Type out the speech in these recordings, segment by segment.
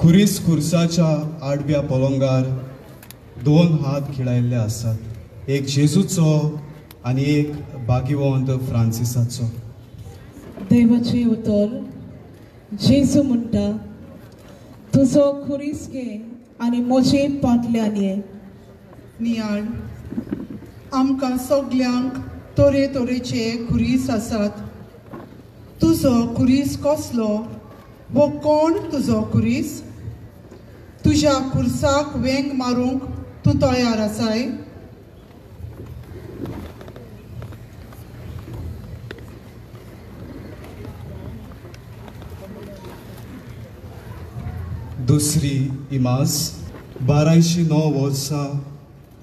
खुरीस खुर्साच्या आडव्या पलंगार दोन हात खिळायल्ले आसात, एक जेजूचो आनी एक भाग्यवंत फ्रांसिसाचो. देवाचे उतर. जेजू म्हणटा, तुजो खुरीस घे आनी म्हजे पाटल्यान ये. नियाळ, आमकां सगल्यांक तोरे तोरेचे खुरीस आसात. तुजो खुरीस कसलो? वो कोण तुजो खुरीस? तुज्या खुर्साक वेंग मारूंक तूं तयार आसाय? दुसरी इमाज 1209 वर्सां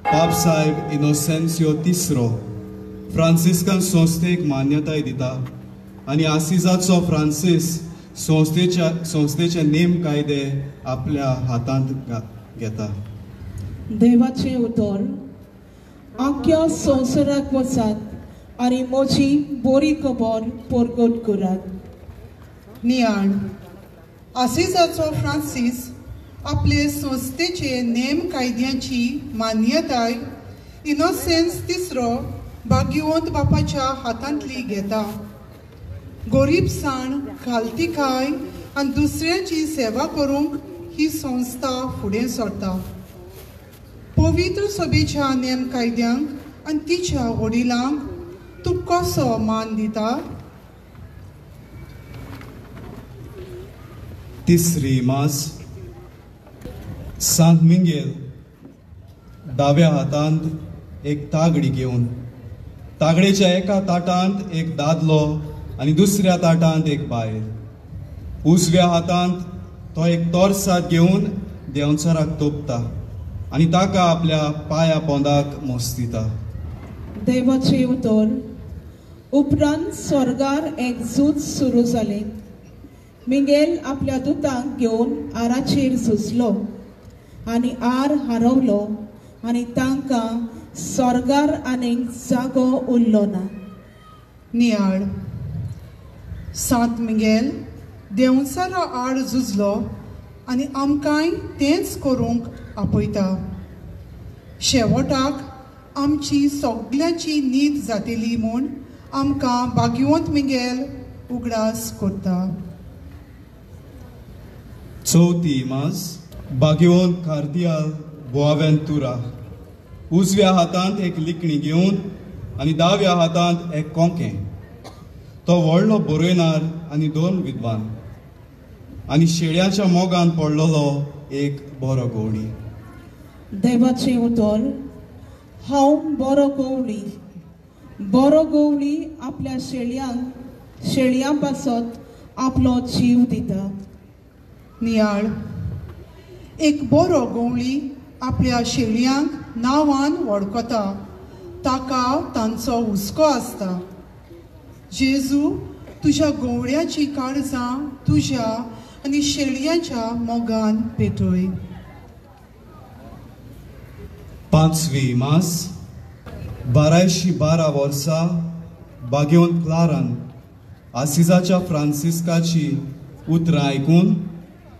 पाप साहेब इनोसेन्सियो तिसरो फ्रांसिस्कन संस्थेक मान्यताय दिता आनी आसिजाचो फ्रांसीस संस्थेचे नेम कायदे आपल्या हातांत घेता. देवाचे उतर. आख्या संवसाराक वचात आनी म्हजी बरी खबर परगट करात. नियाळ, आसिजाचो फ्रांसीस आपले संस्थेचे नेम कायद्यांची मान्यताय इनोसेन्स तिसरो भाग्यवंत बापाच्या हातांतली घेता. गरीबसाण घालतिकाय आनी दुसऱ्यांची सेवा करूंक ही संस्था फुडें सरता. पवित्र सभेच्या नेम कायद्यांक आनी तिच्या वडिलांक तूं कसो मान दिता? तिसरी इमाज सांत मिंगेल दाव्या हातांत एक तागडी घेवन तागडेच्या एका ताटांत एक दादलो आनी दुसऱ्या ताटांत एक बायल. उजव्या हातांत तो एक तोरसाद घेवन देंवचाराक तोपता आनी ताका आपल्या पांया पोंदाक मोस दिता. देवाचे उतर. उपरांत स्वर्गार एक झूज सुरू जालें. मिंगेल आपल्या दुतांक घेवन आराचेर झुजलो आनी आर हारवलो आनी तांकां स्वर्गार आनीक जागो उरलो ना. नियाळ, सांत मिंगेल देंवचारा आड झुजलो आनी आमकांय तेंच करूंक आपयता. शेवटाक आमची सगल्यांची न्हीद जातली म्हूण आमकां भाग्यवंत मिंगेल उगडास करता. चौथी इमाज भाग्यवंत कार्दियाल बोआवेंतुरा उजव्या हातांत एक लिखणी घेवन आनी दाव्या हातांत एक कोंकें. तो व्हडलो बरयणार आनी दोन विद्वान आनी शेळ्याच्या मोगान पडलेलो एक बरो गवळी. देवाचे उतर. हांव बरो गवळी. बरो गवळी आपल्या शेळयां पासत आपलो जीव दिता. नियाळ, एक बरो गवळी आपल्या शेळयांक नांवान वळखता. ताका तांचो हुस्को आसता. जेजू, तुज्या गवळ्याची काळजां तुज्या आनी शेळयांच्या मोगान पेटय. पांचवी इमाज 1212 वर्सां भाग्यवंत क्लारान आसिजाच्या फ्रांसिस्काची उतरां आयकून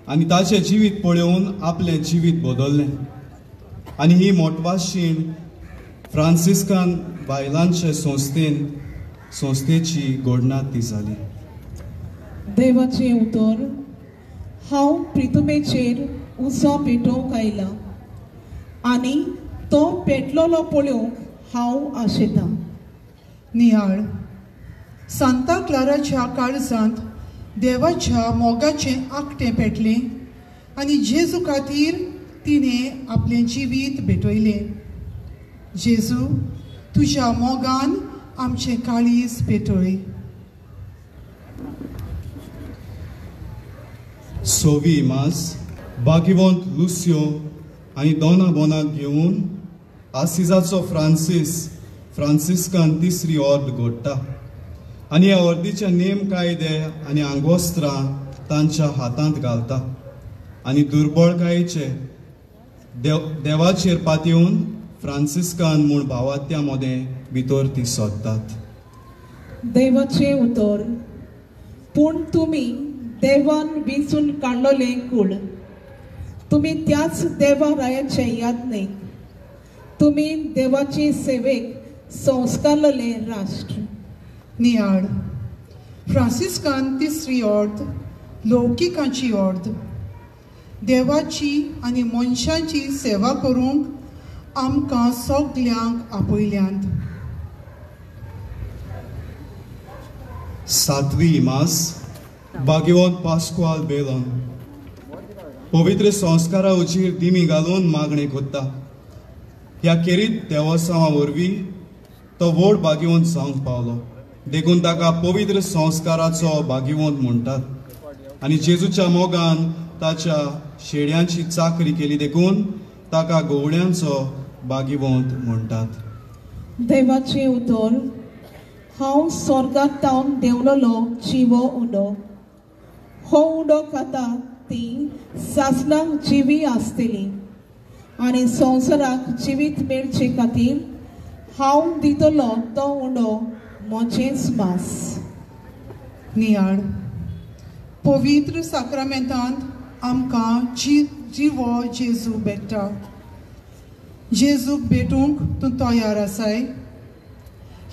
आनी ताचें जिवीत पळोवन आपलें जिवीत बदल्लें आनी ही मोटवाशीण फ्रांसिस्कान बायलांचे संस्थेची घोडणाती जाली. देवाचे उतर. हांव प्रितुमेचेर उसो पेटोवंक आयला आनी तो पेटलोलो पळोवंक हांव आशेतां. नियाळ, सांता क्लाराच्या काळजांत देवाच्या मोगाचें आकटें पेटलें आनी जेजू खातीर तिणें आपलें जिवीत भेटयलें. जेजू, तुज्या मोगान आमचें काळीज पेटय. सोवी इमाज भाग्यवंत लुसियो आनी दोना बोनाक घेवन आसिजाचो फ्रांसिस्कान तिसरी ऑर्द घडटा आनी ह्या ऑर्दीचे नेम कायदे आनी आंगोस्त्रां तांच्या हातांत घालता आनी दुर्बळकायेचे देवाचेर पातयेवन फ्रांसिस्कान म्हूण भावात्या मोदें भितर ती सोदतात. देवाचे उतर. पूण तुमी देवान वेंचून काडलोलें कूळ तुम्ही त्याच देवारायाचे याज्ञेक तुम्ही देवाचे सेवेक संस्कारलेले राष्ट्र. नियाळ फ्रांसिस्कान तिसरी ऑर्द लौकिकांची ऑर्द देवाची आनी मनशांची सेवा करूंक आमकां सगल्यांक आपयल्यांत. सातवी इमास भाग्यवंत पास्कुआल बेलोन पवित्र संस्कारा उचीर दिमी घालून मागणी कोत्ता. ह्या खेरीत देवस्थाना वरवीं तो व्हड भाग्यवंत जावंक पावलो देखून ताका पवित्र संस्काराचो भाग्यवंत म्हणटात. आनी जेजूच्या मोगान ताच्या शेड्यांची चाकरी केली देखून ताका गवड्यांचो भाग्यवंत म्हणटात. देवाचे उतर. हांव स्वर्गांत तावन देंवलोलो जिवो उंडो. हो उंडो खाता ती सासणांक जिवी आसतली आनी संवसाराक जिवीत मेळचे खातीर हांव दितलो तो उंडो म्हजेंच मास. नियाळ पवित्र साक्रामेंतांत आमकां जिवो जेजू भेटता. जेजूक भेटूंक तूं तयार आसाय?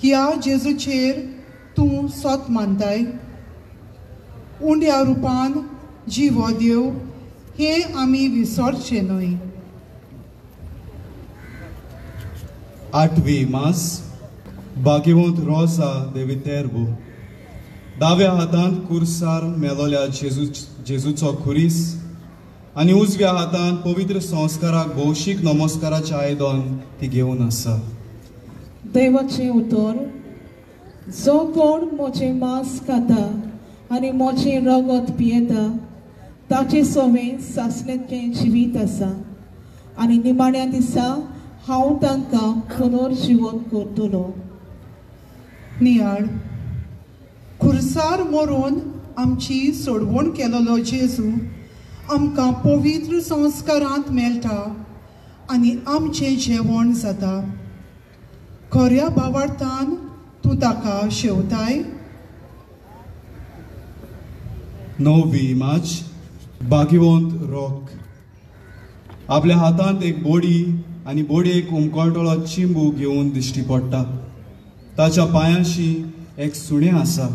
ह्या जेजूचेर तूं सोत मानताय? उंड्या रुपान जिवो देव हें आमी विसरचें न्हय. आठवी मास भाग्यवंत रोसा de Viterbo दाव्या हातांत कुर्सार मेलोल्या जेजूचो खुरीस आनी उजव्या हातांत पवित्र संस्काराक भौशीक नमस्काराचें आयदन ती घेवन आसा. देवाचे उतर. जो कोण म्हजें मांस खाता आनी म्हजें रगत पियेता ताचे सोवें सासणेचें जिवीत आसा आनी निमाण्या दिसा हांव तांकां पुनर्जीवन करतलो. नियाळ खुर्सार मरून आमची सोडवण केलोलो जेजू आमकां पवित्र संस्कारांत मेळटा आनी आमचें जेवण जाता. खऱ्या भावार्थान तूं ताका शेवताय? णववी मार्च भाग्यवंत रोक आपल्या हातांत एक बोडी आनी बोडयेक उमकळटलो चिंबू घेवन दिश्टी पडटा. ताच्या पांयाशी एक सुणें आसा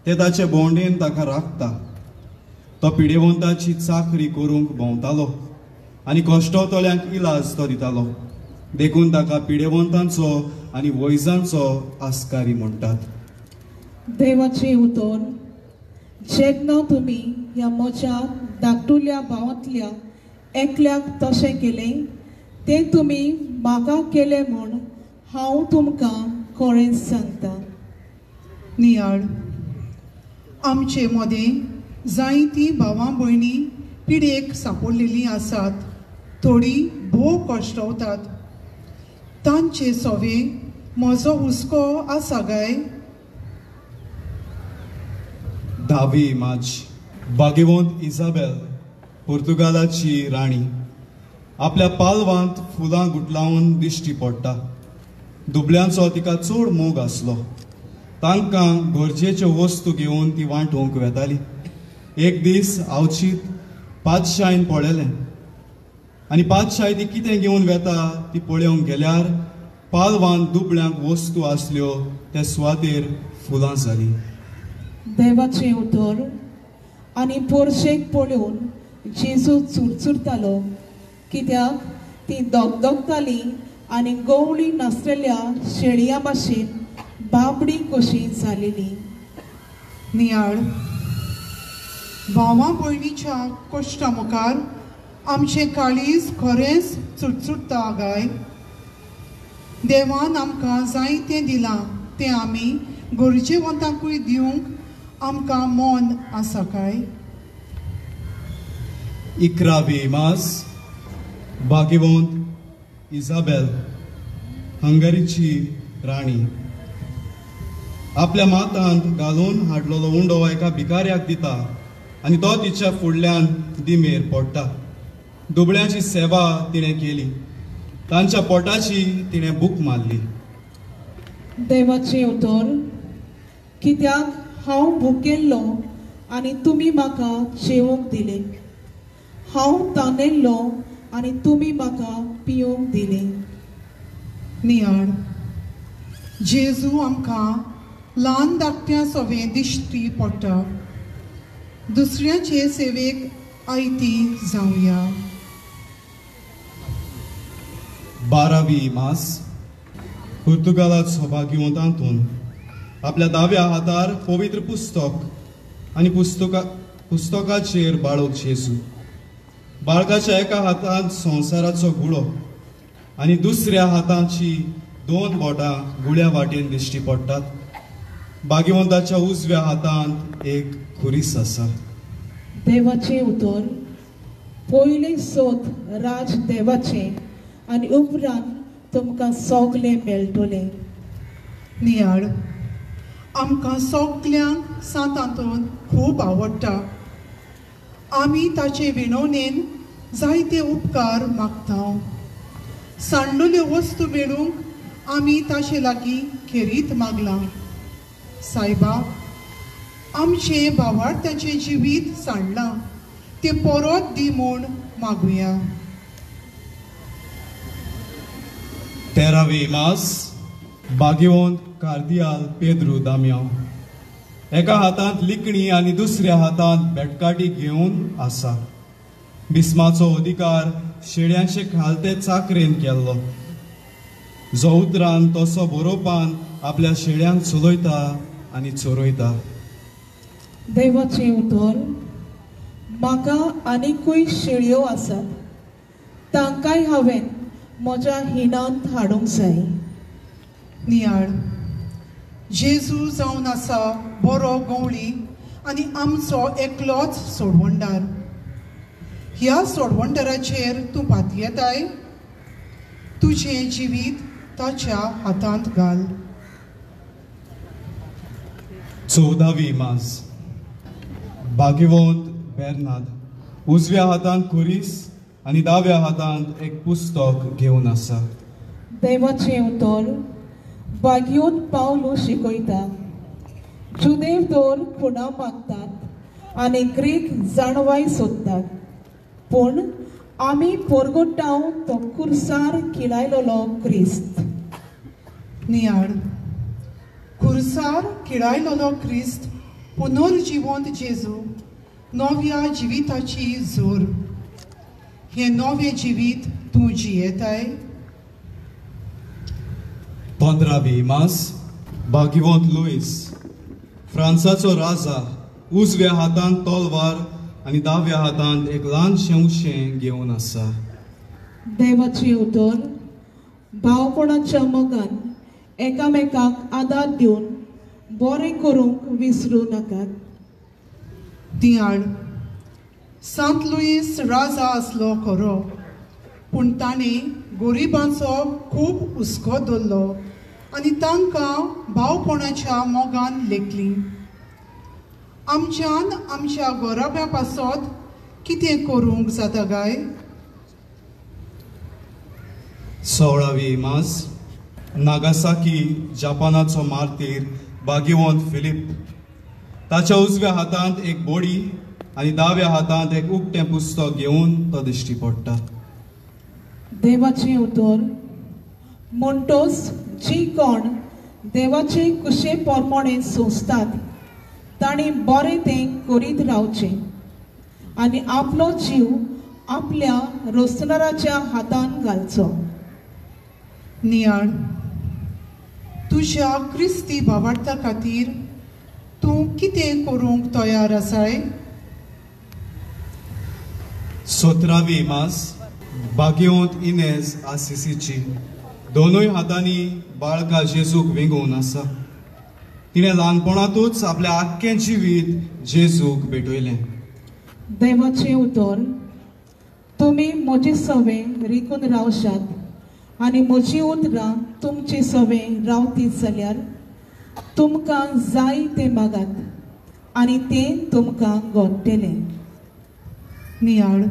तें ताचे भोंवडेन ताका राखता. तो पिडेवंताची चाकरी करूंक भोंवतालो आनी कश्टतोल्यांक इलाज तो दितालो देखून ताका पिडेवंतांचो आनी वैजांचो आस्कारी म्हणटात. देवाचे उतर. जेन्ना तुमी ह्या म्हज्या धाकटुल्या भावांतल्या एकल्याक तशें केलें तें तुमी म्हाका केलें म्हूण हांव तुमकां खरें सांगता. नियाळ आमचे मदें जायतीं भावां भयणी पिडेक सांपडलेलीं आसात. थोडीं भोव कश्टवतात. तांचे सोवे म्हजो हुस्को आसा काय? धावी मार्च भाग्यवंत इजाबेल पोर्तुगालाची राणी आपल्या पालवांत फुलां गुटलावन दिश्टी पडटा. दुबल्यांचो तिका चड मोग आसलो. तांकां गरजेच्यो वस्तू घेवन ती वांटूंक वेताली. एक दीस आवचीत पातशायेन पळयलें आनी पातशाय ती कितें घेवन वेता ती पळोवंक गेल्यार पालवान दुबळ्यांक वस्तू आसल्यो त्या सुवातेर फुलां जालीं. देवाचे उतर. आनी पोरशेक पळोवन जेजू चुरचुरतालो कित्याक ती दोगदोगताली आनी गवळी नासलेल्या शेळया भाशेन बाबडी कशी जालेली. नियाळ भावां भयणीच्या कश्टा मुखार आमचें काळीज खरेंच चुरचुरता गाय. देवान आमकां जायतें दिलां तें आमी गरजेवंतांकूय दिवंक आमकां मन आसा काय? 11वी मास भाग्यवंत इजाबेल हंगेरीची राणी आपल्या मातांत घालून हाडलेलो उंडो एका भिकाऱ्याक दिता आनी तो तिच्या फुडल्यान दिमेर पडटा. दुबळ्यांची सेवा तिणें केली. तांच्या पोटाची तिणें भूक मारली. देवाचे उतर. कित्याक हांव भुकेल्लो आनी तुमी म्हाका जेवूंक दिले. हांव तानेल्लो आनी तुमी म्हाका पिवूंक दिलें. नियाळ जेजू आमकां ल्हान धाकट्या सवें दिश्टी पडटा. दुसऱ्याचे सेवेक आयती जावया. 12वी मास पुर्तुगालात सौभाग्यवंतांतून आपल्या दाव्या हातार पवित्र पुस्तक आनी पुस्तकाचेर बाळोक जेजू. बाळकाच्या एका हातांत संवसाराचो गुळो आनी दुसऱ्या हातांची 2 बोटां गुळ्या वाटेन दिश्टी पडटात. भाग्यवंताच्या उजव्या हातांत एक खुरीस आसा. देवाचे उतर. पयले सोद राज देवाचे आनी उपरांत तुमकां सगलें मेळटलें. नियाळ आमकां सगल्यांक सांतांतून खूब आवडटा. आमी ताचे विणवणेन जायते उपकार मागता. सांडलेल्यो वस्तू मेळूंक आमी ताचे लागीं खेरीत मागलां. सायबा, आमचे भावार्थ्याचें जिवीत सांडलां तें परत दी म्हूण मागुया. 13वी मास भाग्यवंत कार्दियाल पेद्रू दामियांव एका हातांत लिखणी आनी दुसऱ्या हातांत बेटकाटी घेवन आसा. बिस्माचो अधिकार शेळ्यांचे खालते चाकरेन केल्लो. जो उतरान तसो बरोवपान आपल्या शेळ्यांक चलयता आनी चोरयता. देवाचे उतर. म्हाका आनिकूय शेळयो आसात. तांकांय हांवें म्हज्या हिणांत हाडूंक जाय. नियाळ जेजू जावन आसा बरो गवळी आनी आमचो एकलोच सोडवणदार. ह्या सोडवणदाराचेर तूं भात येताय. तुजें जिवीत ताच्या हातांत घाल. 14वी मास भाग्यवंत बेर्नाद उजव्या हातांत खुरीस आनी दाव्या हातांत एक पुस्तक घेवन आसा. देवाचे उतर. भाग्योत पावलो शिकयता. जुदेव दोर खुणा मागतात आनी ग्रीक जाणवाय सोदतात. पूण आमी पोरगोट्टाव तो खुर्सार खिळायलोलो क्रिस्त. नियाळ खुर्सार खिळायलोलो क्रिस्त पुनर्जिवंत जेजू नव्या जिविताची जोर. हे नवे जिवीत तूं जियेताय. 15वी मास भाग्यवंत लुईस फ्रांसाचो राजा उजव्या हातांत तलवार आनी दाव्या हातांत एक ल्हानशें उशें घेवन आसा. देवाचे उतर. भावपणाच्या मोगान एकामेकाक आदार दिवन बरें करूंक विसरूं नाकात. नियाळ सांत लुईस राजा आसलो खरो, पूण ताणें गरिबांचो खूब हुस्को दवरलो आनी तांकां भावपणाच्या मोगान लेखली. आमच्यान आमच्या गोराब्या पासत कितें करूंक जाता गाय. 16वी मास नागासाकी जपानाचो मार्तीर भाग्यवंत फिलिप. ताच्या उजव्या हातांत एक बोडी आनी दाव्या हातांत एक उक्तें पुस्तक घेवन तो दिश्टी पडटा. देवाचे उतर. म्हणटोच जी कोण देवाचे कुशे पोरमोणे सोंसतात तांणी बरें तें करीत रावचें आनी आपलो जीव आपल्या रोसणाराच्या हातांत घालचो. नियाळ तुज्या क्रिस्ती भावार्था खातीर तूं कितें करूंक तयार आसाय. 17वी मास भाग्यवंत इनेज आसिसीची दोनूय हातांनी बाळका जेजूक विंगून आसा. तिणें ल्हानपणांतूच आपलें आख्खें जिवीत जेजूक भेटयलें. देवाचे उतर. तुमी म्हजी सवें रिकून रावशात आनी म्हजी उतरां तुमचे सवें रावतीत जाल्यार तुमकां जाय तें मागात आनी तें तुमकां घडटलें. नियाळ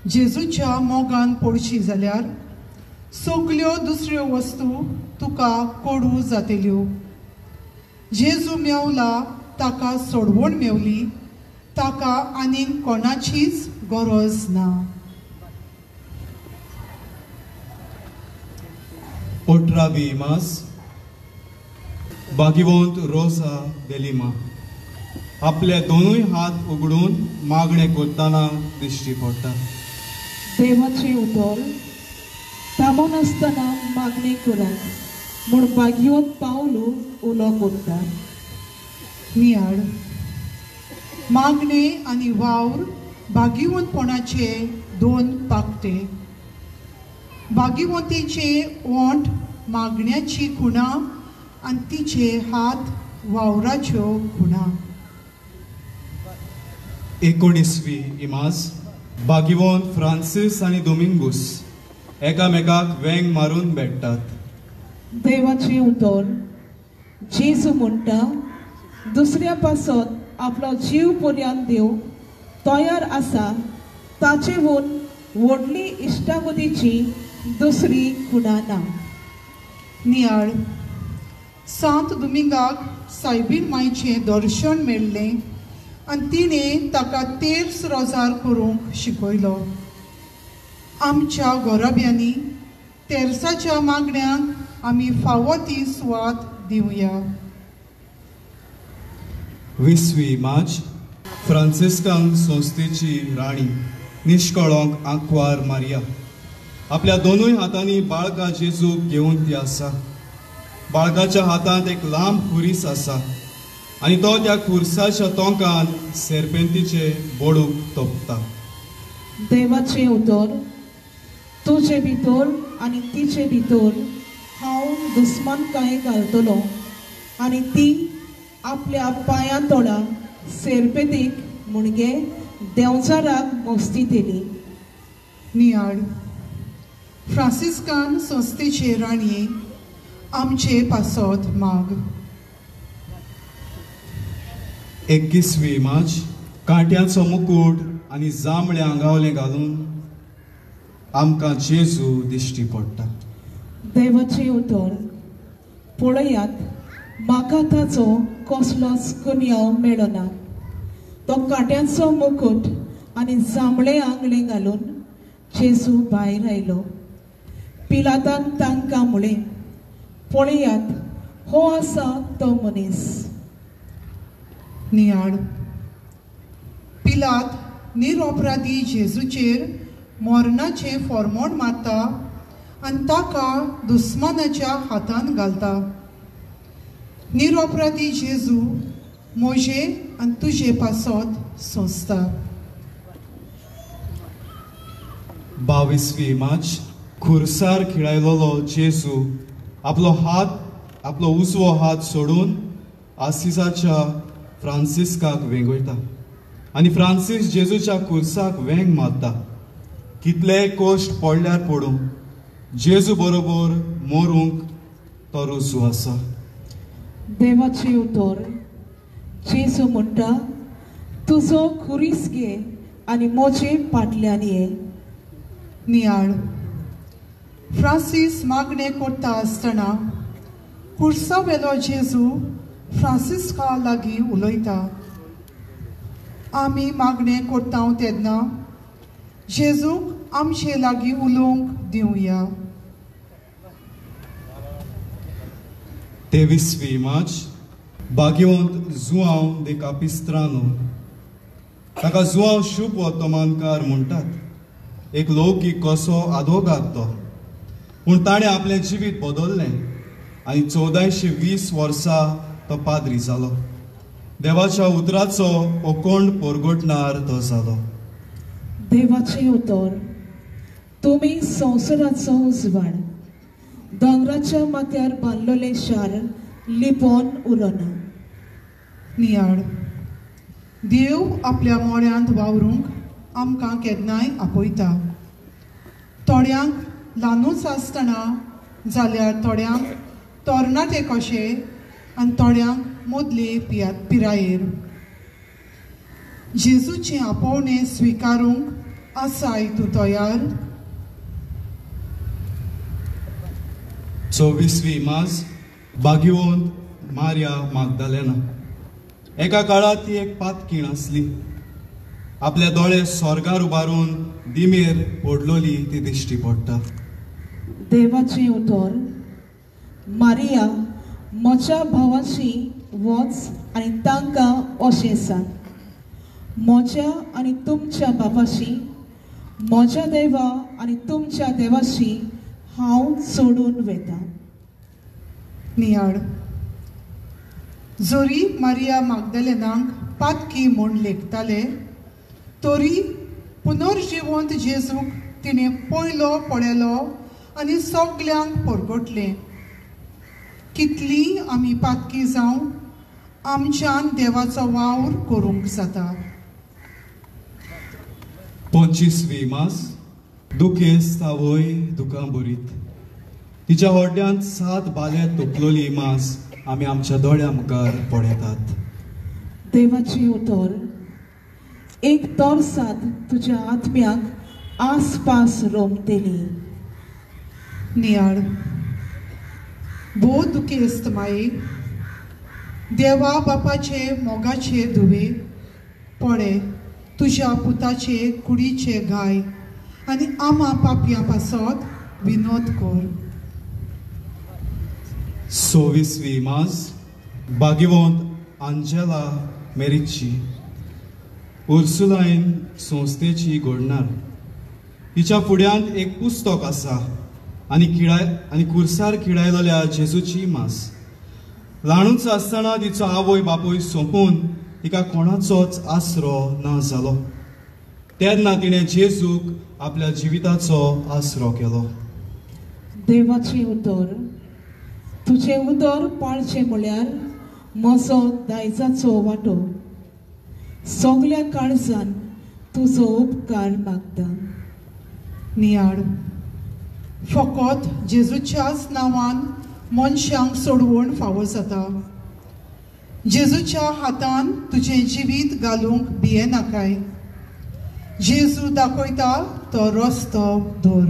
जेजूच्या मोगान पडची जाल्यार सगल्यो दुसऱ्यो वस्तू तुका कोडू जातल्यो. जेजू मेवला ताका सोडवण मेवली. ताका आनीक कोणाचीच गरज ना. 18वी मास भागिवंत रोसा देलिमा आपले दोनूय हात उगडून मागणे करतना दिश्टी पडटा. देवाचे उतर थांबून आसतना मागणी करात म्हूण भागिवंत पावलू उलो करता. नियाळ मागणे आनी वावर भागिवंतपणाचे दोन पाकटे. भागिवंतीचे ओंठ मागण्याची खुणा आनी तिचे हात वावराच्यो खुणा. 19वी इमाज भागिवंत फ्रांसीस आनी दोमिंगूस एकामेकाक वेंग मारून भेटतात. देवाचे उतर जेजू म्हणटा दुसऱ्या पासत आपलो जीव पर्यंत दिवंक तयार आसा ताचे हून व्हडली इश्टागतीची दुसरी खुणा ना. नियाळ सांत दोमिंगाक सायबीण मायचें दर्शन मेळ्ळें आनी तिणें ताका तेर्स रोजार करूंक शिकयलो. आमच्या गोरब्यांनी तेर्साच्या मागण्यांक आमी फावो ती सुवात दिवया. 20वी मार्च फ्रांसिस्कांक संस्थेची राणी निश्कळोंक आंकवार मारिया आपल्या दोनूय हातांनी बाळका जेजूक घेवन ती आसा. बाळकाच्या हातांत एक लांब खुरीस आसा आनी तो त्या खुर्साच्या तोंकान सेरपेंतीचे बोडूक तोपता. देवाचे उतर तुजे भितर आनी तिचे भितर हांव दुस्मानकाय घालतलो आनी ती आपल्या पांया तोडा सेरपेतीक मुणगे देंवचाराक मस्ती दिली. नियाळ फ्रांसिस्कान संस्थेचे राणये आमचे पासत माग. 21वी मार्च कांट्याचो मुकुट आनी जांबळे आंगावले घालून आमकां जेजू दिश्टी पडटा. देवाचे उतर पळयात म्हाका ताचो कसलोच कुन्यांव मेळना. तो कांट्याचो मुकुट आनी जांबळे आंगळे घालून जेजू भायर आयलो. पिलातान तांकां म्हळें पळयात हो आसा तो मनीस. नियाळ पिलात निरपराधी जेजूचेर मरणाचें फॉर्मोण मारता आनी ताका दुस्मानाच्या हातान घालता. निरपराधी जेजू म्हजे आनी तुजे पासत सोंसता. 22वी मार्च खुर्सार खिळायलोलो जेजू आपलो उजवो हात सोडून आसिसाच्या फ्रांसिस्काक वेंगयता आनी फ्रांसीस जेजूच्या खुर्साक वेंग मारता. कितलेय कोश्ट पडल्यार पडूं जेजू बरोबर मरूंक तो रुजू आसा. देवाचे उतर जेजू म्हणटा तुजो खुरीस घे आनी म्हजे फाटल्यान ये. नियाळ फ्रांसीस मागणें करता आसतना खुर्सा वेलो जेजू फ्रांसिस्का लागीं उलयता. आमी मागणें करता तेन्ना जेजूक आमचे लागीं उलोवंक दिवया. 23वी मार्च भागिवंत जुआंव दे कापिस्त्रानो ताका जुआंव शुभ वर्तमानकार म्हणटात. एक लौकीक कसो आदोगाद तो पूण ताणें आपलें जिवीत बदल्लें आनी 1420 वर्सां तो पाद्री जालो. देवाच्या उतराचो ओकोंड परगटणार तो जालो. देवाचे उतर तुमी संवसाराचो उजवाड दोंगराच्या माथ्यार बांदलेले शार लिपोवन उरना. नियाळ देव आपल्या मोड्यांत वावरूंक आमकां केन्नाय आपयता. थोड्यांक ल्हानूच आसतना जाल्यार थोड्यांक तरणाटे कशे आनी थोड्यांक मदले पिरायेर. जेजूचें आपोवणें स्विकारूंक आसाय तूं तयार. 24वी मार्च भागिवंत मारिया मागदलेना एका काळात ती एक पातकीण आसली. आपले दोळे स्वर्गार उबारून दिमेर पडलोली ती दिश्टी पडटा. देवाचें उतर. मारिया, म्हज्या भावाची वच आनी तांकां अशें सांग, म्हज्या आनी तुमच्या बापाची, म्हज्या देवा आनी तुमच्या देवाची हांव सोडून वेता. नियाळ. जोरी मारिया मागदलेनाक पातकी म्हूण लेखताले, तरी पुनर्जिवंत जेजूक तिणें पयलो पळयलो आनी सगल्यांक परगटलें. कितली आमी पातकी जावं, आमच्यान देवाचो वावर करूंक जाता. 25वी मास. दुखेस्त आवय दुकां बरीत. तिच्या होड्ड्यांत 7 बाले तोपलोली मास आमी आमच्या दोळ्या मुखार पळयतात. देवाची उतर. एक तोरसाद तुज्या आत्म्याक आसपास रोमतेली. नियाळ. भोव दुखेस्त माये, देवा बापाचे मोगाचे धुवे, पळय तुज्या पुताचे कुडीचे गाय आनी आमा पापयां पासत विनोद कर. 26वी मास. भाग्यवंत आंजेला मेरिची, उर्सुलायन संस्थेची घडणार. तिच्या फुड्यांत एक पुस्तक आसा आनी कुर्सार खिडायलोल्या जेजूची मास. ल्हानूच आसतना तिचो आवय बापूय सोंपून तिका कोणाचोच आसरो ना जालो. तेन्ना तिणें जेजूक आपल्या जिविताचो आसरो केलो. देवाचें उतर. तुजें उदर पाळचें म्हळ्यार म्हजो दायजाचो वांटो. सगल्या काळजान तुजो उपकार मागता. नियाळ. फकत जेजूच्याच नांवान मनशांक सोडवण फावो जाता. जेजूच्या हातान तुजें जिवीत घालूंक भियेनाकाय. जेजू दाखयता तो रस्तो धर.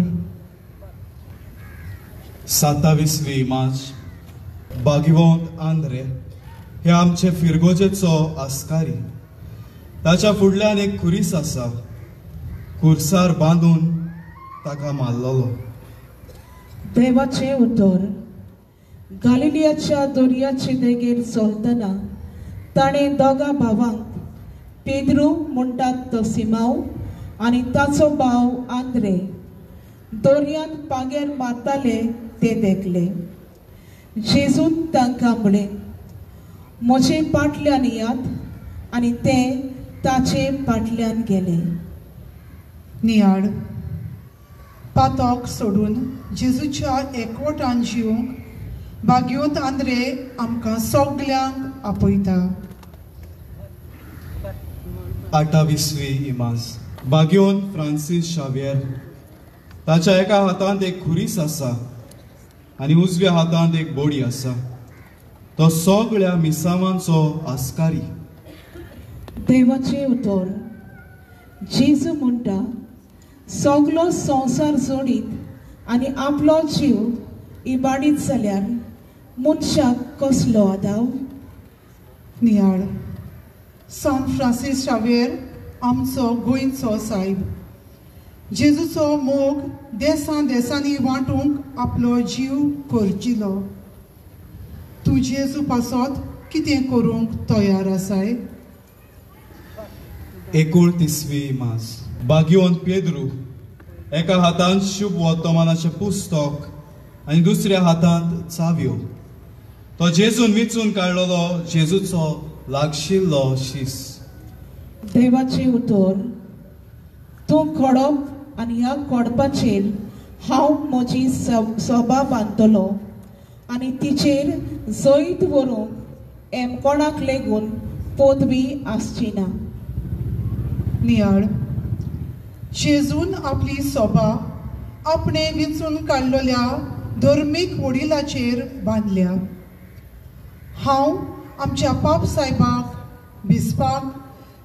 27वी मार्च. भाग्यवंत आंद्रे हे आमचे फिरगोजेचो आस्कारी. ताच्या फुडल्यान एक खुरीस आसा. खुर्सार बांदून ताका मारलोलो. देवाचें उतर. गालिलियाच्या दर्याचे देगेर चलतना ताणें दोगा भावांक, पेद्रू म्हणटात तो सिमाव आनी ताचो भाव आंद्रे, दर्यांत पांगेर मारताले ते देखले. जेजून तांकां म्हळें, म्हजे फाटल्यान यात, आनी ते ताचे फाटल्यान गेले. नियाळ. पातोक सोडून जेजूच्या एकवटान जिवंक भाग्यवंत आंद्रे आमकां सगल्यांक आपयता. 28वी इमाज. भाग्यवंत फ्रांसीस शावेर. ताच्या एका हातांत एक खुरीस आसा आनी उजव्या हातांत एक बोडी आसा. तो सगळ्या मिसावांचो आस्कारी. देवाचें उतर. जेजू म्हणटा, सगलो संवसार जोडीत आनी आपलो जीव इबाडीत जाल्यार मनशाक कसलो आदाव. नियाळ. सान फ्रांसीस शावेर आमचो गोंयचो सायब. जेजूचो मोग देसां देसांनी वांटूंक आपलो जीव करचिलो. तूं जेजू पासत कितें करूंक तयार आसाय? 29वी मास. भाग्यवंत पेद्रू. एका हातांत शुभ वर्तमानाचें पुस्तक आनी दुसऱ्या हातांत चाव्यो. तो जेजून विचून काडलोलो जेजूचो लागशिल्लो शीस. देवाचें उतर. तूं खडप आनी ह्या खडपाचेर हांव म्हजी सोबा बांदतलो आनी तिचेर जैत व्हरूंक एमकोणाक लेगून पदवी आसची ना. नियाळ. जेजून आपली सोबा आपणे विचून काडलेल्या धर्मीक वडिलाचेर बांदल्या. हांव आमच्या पाप सायबाक, बिस्पाक,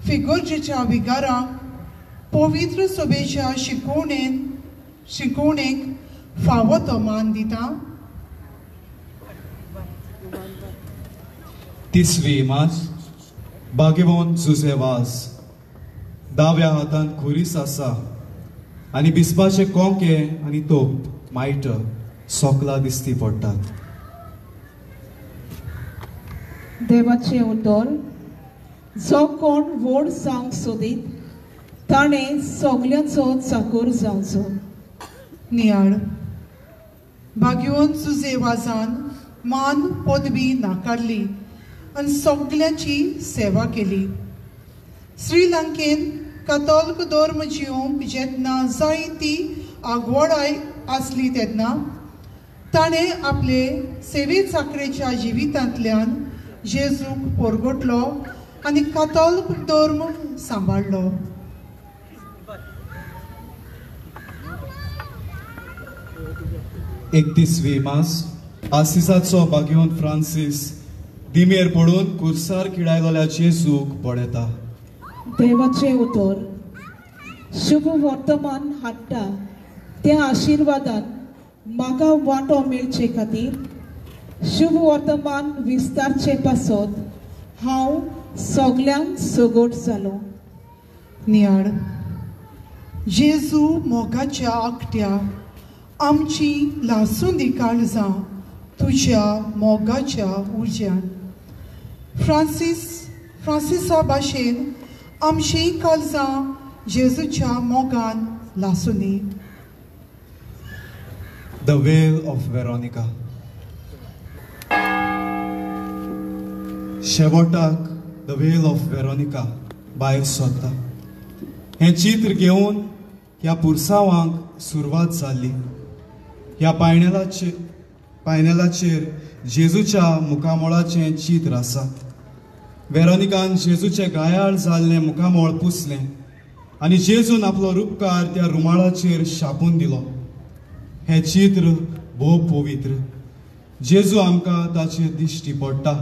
फिगोर्जेच्या विगाराक पवित्र सभेच्या शिकवणेक फावो तो मान दिता. 30वी मार्च. भाग्यवंत जुझेवास. दाव्या हातांत खुरीस आसा आनी बिस्पाचे कोंके आनी तोप मायट सोकला दिसती पडटात. देवाचें उतर. जो कोण व्हड जावंक सोदीत ताणें सगल्यांचो चाकर जावचो. नियाळ. भाग्यवन तुजे वाजान मान पदवी नाकारली आनी सगल्यांची सेवा केली. श्रीलंकेन कथोलिक धर्म जिवंक जेन्ना जायती आगवडाय आसली तेन्ना ताणें आपले सेवे चाकरेच्या जिवितांतल्यान जेजूक परगटलो आनी कथोलिक धर्म सांबाळलो. 31वी मास आसिसाचो भाग्यवंत फ्रांसीस दिमेर पडून कुर्सार किडायलोल्या जेजूक पळयता. देवाचें उतर. शुभ वर्तमान हाडटा त्या आशिर्वादान म्हाका वांटो मेळचे खातीर शुभ वर्तमान विस्तारचे पासत हांव सगल्यांक सगोट जालो. नियाळ. जेजू मोगाच्या आकट्या आमची लासूंदी काळजां तुज्या मोगाच्या उर्ज्यान. फ्रांसिसा भाशेन आमची काळजां जेजूच्या मोगान लासूंदी. The well of Veronica. शेवटाक द वेल ऑफ वेरोनिका भायर सरता. हें चित्र घेवन ह्या पुरसावांक सुरवात जाल्ली. ह्या पायनेलाचेर जेजूच्या मुखामोळाचें चित्र आसा. वेरोनिकान जेजूचें गायाळ जाल्लें मुखामोळ पुसलें आनी जेजून आपलो रूपकार त्या रुमाळाचेर शापून दिलो. हें चित्र भोव पवित्र. जेजू आमकां ताचेर दिश्टी पडटा.